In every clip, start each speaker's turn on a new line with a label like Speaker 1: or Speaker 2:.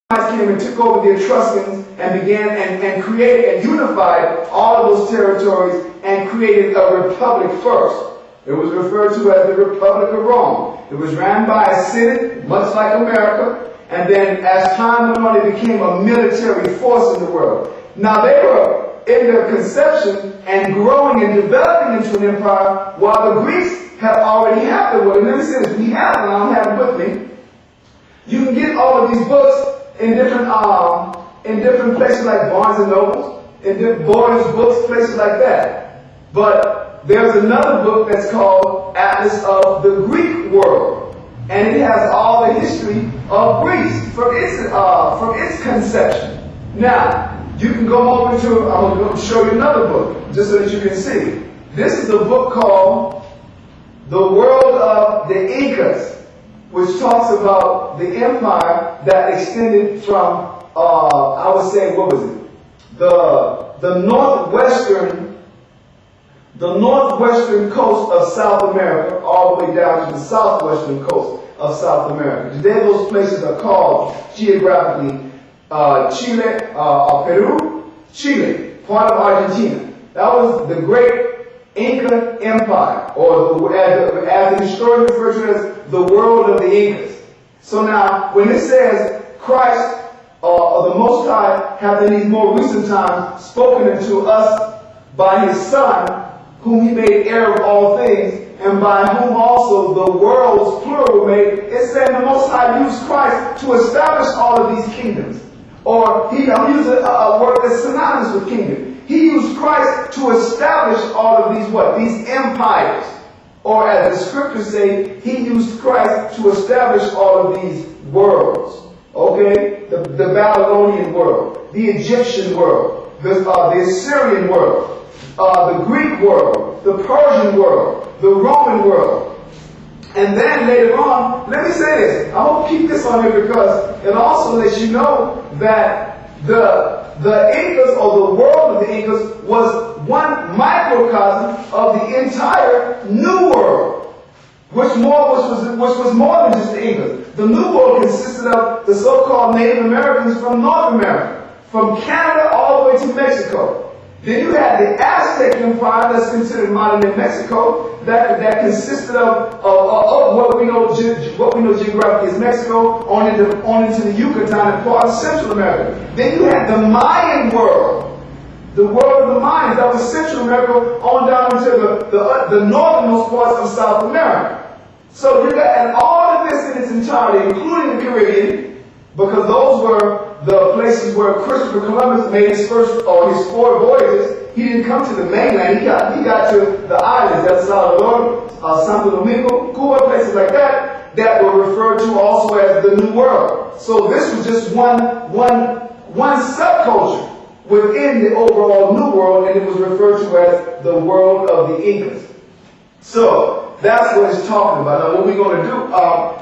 Speaker 1: came and took over the Etruscans and began and created and unified all of those territories and created a republic first. It was referred to as the Republic of Rome. It was ran by a senate, much like America, and then as time went on, it became a military force in the world. Now they were in their conception and growing and developing into an empire, while the Greeks had already had the word. And let me say this, we have it, and I don't have it with me. You can get all of these books in different places like Barnes and Noble, in different Borders books, places like that. But there's another book that's called Atlas of the Greek World, and it has all the history of Greece from its conception. Now, you can go over to, I'm going to show you another book, just so that you can see. This is a book called The World of the Incas, which talks about the empire that extended from, I would say, what was it? The northwestern coast of South America, all the way down to the southwestern coast of South America. Today those places are called geographically Chile, Peru, Chile, part of Argentina. That was the great Inca Empire, or as the historian refers to it as the world of the Incas. So now, when it says Christ, or the Most High, have in these more recent times spoken unto us by His Son, whom He made heir of all things, and by whom also the worlds, plural, were made, it's saying the Most High used Christ to establish all of these kingdoms. Or He used a word that's synonymous with kingdom. He used Christ to establish all of these what? These empires. Or as the scriptures say, He used Christ to establish all of these worlds. Okay? The Babylonian world, the Egyptian world, the Assyrian world, the Greek world, the Persian world, the Roman world. And then later on, let me say this. I won't keep this on here because it also lets you know that the Incas, or the world of the Incas, was one microcosm of the entire New World, which was more than just the Incas. The New World consisted of the so-called Native Americans from North America, from Canada all the way to Mexico. Then you had the Aztec Empire, that's considered modern-day Mexico, that consisted of what we know geographically as Mexico, on into the Yucatan and part of Central America. Then you had the Mayan world, the world of the Mayans, that was Central America, on down into the northernmost parts of South America. So you got, and all of this in its entirety, including the Caribbean, because those were the places where Christopher Columbus made his first, or his 4 voyages. He didn't come to the mainland. He got to the islands, El Salvador, Santo Domingo, Cuba, places like that, that were referred to also as the New World. So this was just one subculture within the overall New World, and it was referred to as the world of the Incas. So that's what it's talking about. Now, what we're going to do,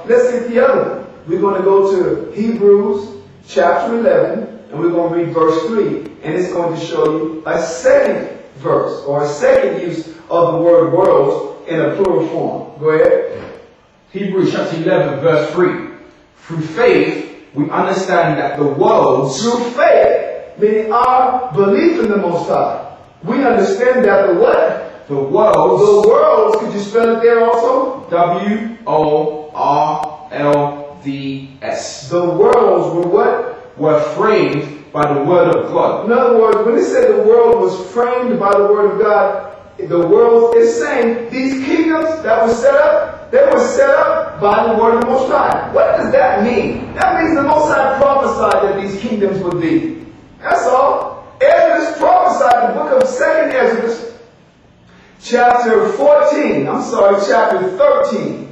Speaker 1: let's get the other one. We're going to go to Hebrews chapter 11, and we're going to read verse 3, and it's going to show you a second verse, or a second use of the word worlds in a plural form. Go ahead.
Speaker 2: Hebrews chapter 11, verse 3. Through faith, we understand that the worlds...
Speaker 1: Through faith, meaning our belief in the Most High, we understand that the what?
Speaker 2: The worlds...
Speaker 1: The worlds, could you spell it there also?
Speaker 2: W-O-R-L-D-S.
Speaker 1: The worlds were what?
Speaker 2: Were framed by the word of God.
Speaker 1: In other words, when it said the world was framed by the word of God, the world is saying these kingdoms that were set up, they were set up by the word of the Most High. What does that mean? That means the Most High prophesied that these kingdoms would be. That's all. Ezra prophesied, the book of 2nd Ezra, chapter 13,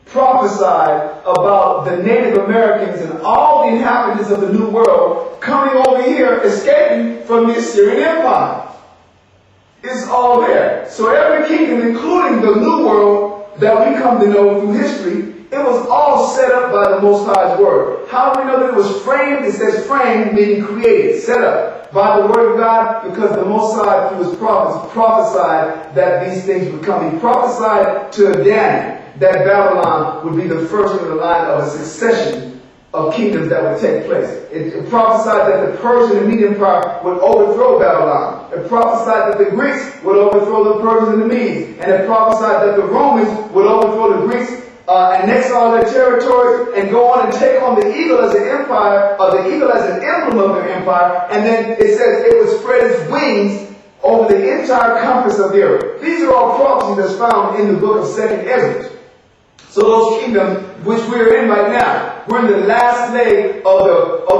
Speaker 1: prophesied about the Native Americans and all the inhabitants of the New World coming over here, escaping from the Assyrian Empire. It's all there. So every kingdom, including the New World that we come to know through history, it was all set up by the Most High's word. How do we know that it was framed? It says framed, meaning created, set up by the word of God, because the Most High, through His prophets, prophesied that these things would come. He prophesied to Daniel that Babylon would be the first in the line of a succession of kingdoms that would take place. It prophesied that the Persian and Median Empire would overthrow Babylon. It prophesied that the Greeks would overthrow the Persians and the Medes. And it prophesied that the Romans would overthrow the Greeks, annex all their territories, and go on and take on the eagle as an empire, or the eagle as an emblem of their empire. And then it says it would spread its wings over the entire compass of the earth. These are all prophecies that's found in the book of 2nd Ezra. So those kingdoms which we're in right now, we're in the last leg of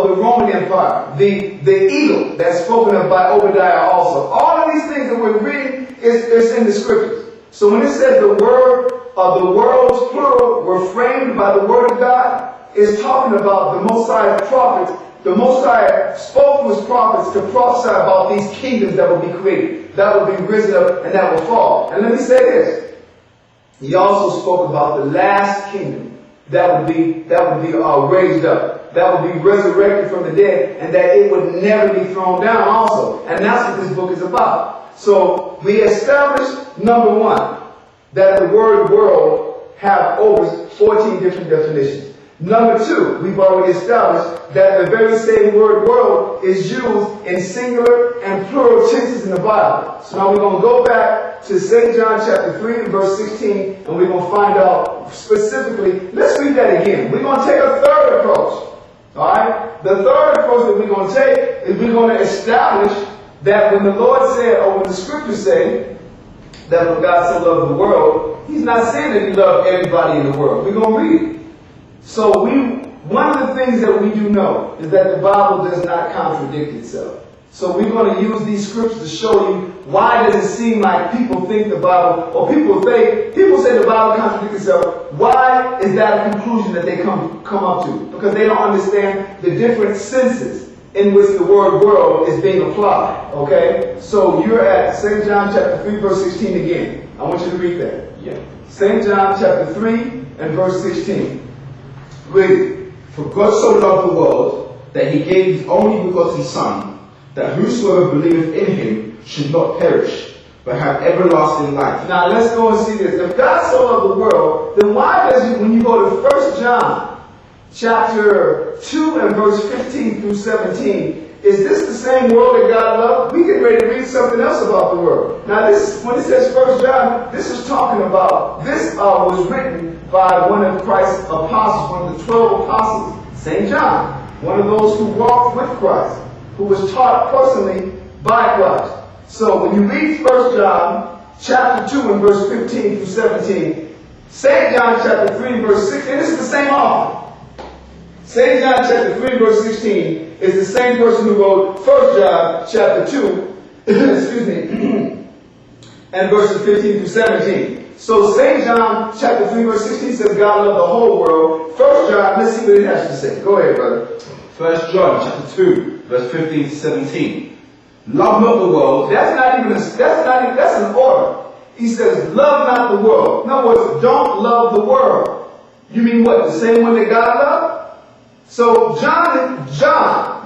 Speaker 1: the Roman Empire. The eagle that's spoken of by Obadiah also. All of these things that we're reading is in the scriptures. So when it says the word of the worlds, plural, were framed by the word of God, is talking about the Most High's prophets. The Most High spoke to his prophets to prophesy about these kingdoms that will be created, that will be risen up, and that will fall. And let me say this. He also spoke about the last kingdom that would be raised up, that would be resurrected from the dead, and that it would never be thrown down also. And that's what this book is about. So we established, number one, that the word world have over 14 different definitions. Number two, we've already established that the very same word world is used in singular and plural tenses in the Bible. So now we're going to go back to St. John chapter 3 and verse 16, and we're going to find out specifically. Let's read that again. We're going to take a third approach. Alright? The third approach that we're going to take is we're going to establish that when the Lord said, or when the scriptures say, that when God so loved the world, he's not saying that he loved everybody in the world. We're going to read it. So one of the things that we do know is that the Bible does not contradict itself. So we're going to use these scriptures to show you why does it seem like people think the Bible, or people say the Bible contradicts itself. Why is that a conclusion that they come up to? Because they don't understand the different senses in which the word world is being applied. Okay? So you're at St. John chapter 3 verse 16 again. I want you to read that.
Speaker 2: Yeah.
Speaker 1: St. John chapter 3 and verse 16. Read it.
Speaker 2: For God so loved the world that he gave his only begotten Son, that whosoever believeth in him should not perish, but have everlasting life.
Speaker 1: Now let's go and see this. If God so loved the world, then why does he, when you go to 1 John chapter 2 and verse 15 through 17, is this the same world that God loved? We get ready to read something else about the world. Now this, when it says 1 John, this is talking about, this was written by one of Christ's apostles, one of the 12 apostles, St. John, one of those who walked with Christ, who was taught personally by Christ. So when you read 1 John chapter 2 and verse 15 through 17, St. John chapter 3 verse 6, and this is the same author. St. John chapter 3 verse 16 is the same person who wrote 1 John chapter 2, excuse me, and verses 15 through 17. So St. John chapter 3 verse 16 says God loved the whole world. 1 John, let's see what it has to say. Go ahead, brother.
Speaker 2: 1 John chapter 2, verse 15 to 17. Love not the world.
Speaker 1: That's an order. He says, love not the world. In other words, don't love the world. You mean what? The same one that God loved? So John,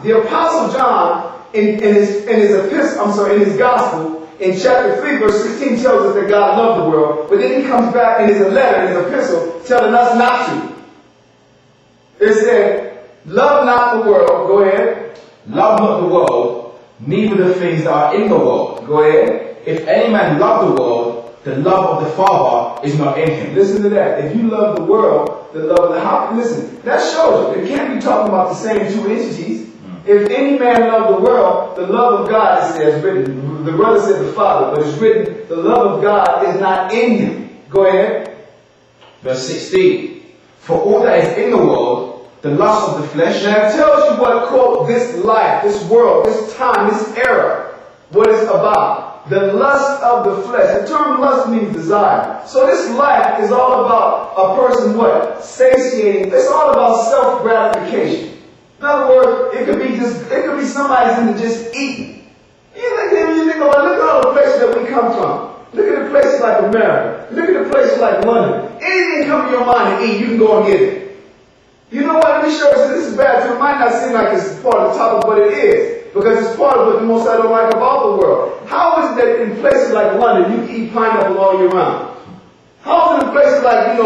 Speaker 1: the apostle John, in his gospel, in chapter 3, verse 16 tells us that God loved the world, but then he comes back in his letter, in his epistle, telling us not to. It said, love not the world, go ahead.
Speaker 2: Love not the world, neither the things that are in the world.
Speaker 1: Go ahead.
Speaker 2: If any man love the world, the love of the Father is not in him.
Speaker 1: Listen to that. If you love the world, the love of the house. Listen, that shows you. It can't be talking about the same two entities. If any man love the world, the love of God, it says, written. The brother said the Father, but it's written, the love of God is not in him. Go ahead.
Speaker 2: Verse 16. For all that is in the world, the lust of the flesh.
Speaker 1: Now it tells you what, quote, this life, this world, this time, this era, what it's about. The lust of the flesh. The term lust means desire. So this life is all about a person what? Satiating. It's all about self-gratification. In other words, it could be somebody's into just eating. You think about, look at all the places that we come from. Look at the places like America. Look at the places like London. Anything come to your mind to eat, you can go and get it. You know what? Let me show you. This is bad too. It might not seem like it's part of the topic, but it is. Because it's part of what the most I don't like about the world. How is it that in places like London, you can eat pineapple all year round? How is it in places like,